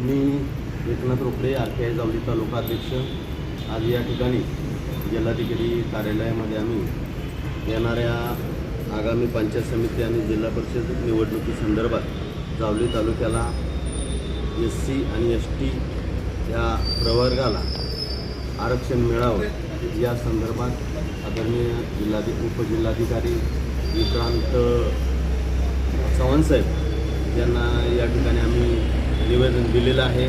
मी Eknath Rokade RPI Jawali तालुका अध्यक्ष। आज या ठिकाणी जिल्हाधिकारी कार्यालयामध्ये आम्ही येणाऱ्या आगामी पंचायत समिती आणि जिल्हा परिषद निवडणुकीसंदर्भात जावली तालुक्याला SC आणि ST या प्रवर्गाला आरक्षण मिळावं या संदर्भात आदरणीय उपजिल्हाधिकारी विक्रांत चव्हाणसाहेब यांना या ठिकाणी आम्ही निवेदन दिलेलं आहे।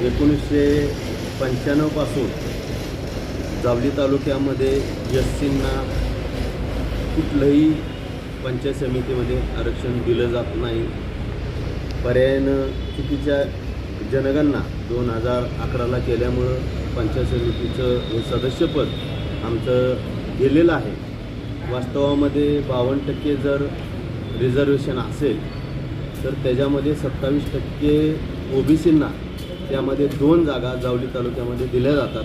1995 पासून जावली तालुक्यामध्ये SCंना कुठलंही पंचायत समितीमध्ये आरक्षण दिलं जात नाही। पर्यायानं चुकीच्या जनगणना 2011ला केल्यामुळं पंचायत समितीचं हे सदस्यपद आमचं गेलेलं आहे। वास्तवामध्ये 52% जर रिझर्वेशन असेल तर त्याच्यामध्ये 27% OBCंना त्यामध्ये 2 जागा जावली तालुक्यामध्ये दिल्या जातात,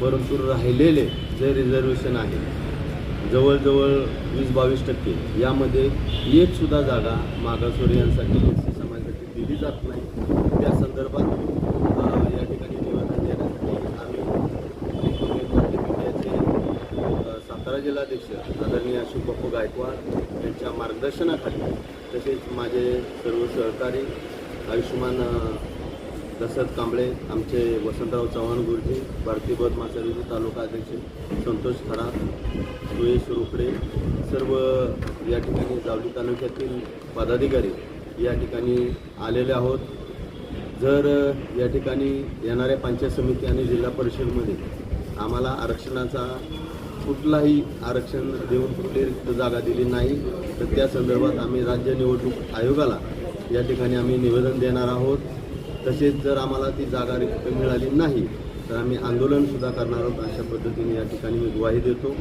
परंतु राहिलेले जे रिझर्वेशन आहे जवळजवळ 20-22% यामध्ये एकसुद्धा जागा मागासवर्गीयांसाठी SC समाजासाठी दिली जात नाही। त्या संदर्भात या ठिकाणी निवेदन देण्यासाठी आम्ही मीडियाचे सातारा जिल्हाध्यक्ष आदरणीय अशोक बापू गायकवाड यांच्या मार्गदर्शनाखाली तसेच माझे सर्व सहकारी आयुष्यमान दशरथ कांबळे, आमचे वसंतराव चव्हाण गुरुजी, भारतीय बौद्ध महासभेचे तालुका अध्यक्ष संतोष खरा, सुयश रोकडे, सर्व या ठिकाणी जावली तालुक्यातील पदाधिकारी या ठिकाणी आलेले आहोत। जर या ठिकाणी येणाऱ्या पंचायत समिती आणि जिल्हा परिषदमध्ये आम्हाला आरक्षणाचा कुठलाही आरक्षण देऊन कुठली रिक्त जागा दिली नाही तर त्या संदर्भात आम्ही राज्य निवडणूक आयोगाला या ठिकाणी आम्ही निवेदन देणार आहोत। तसेच जर आम्हाला ती जागा रिक्त मिळाली नाही तर आम्ही आंदोलनसुद्धा करणार आहोत, अशा पद्धतीने या ठिकाणी मी ग्वाही देतो।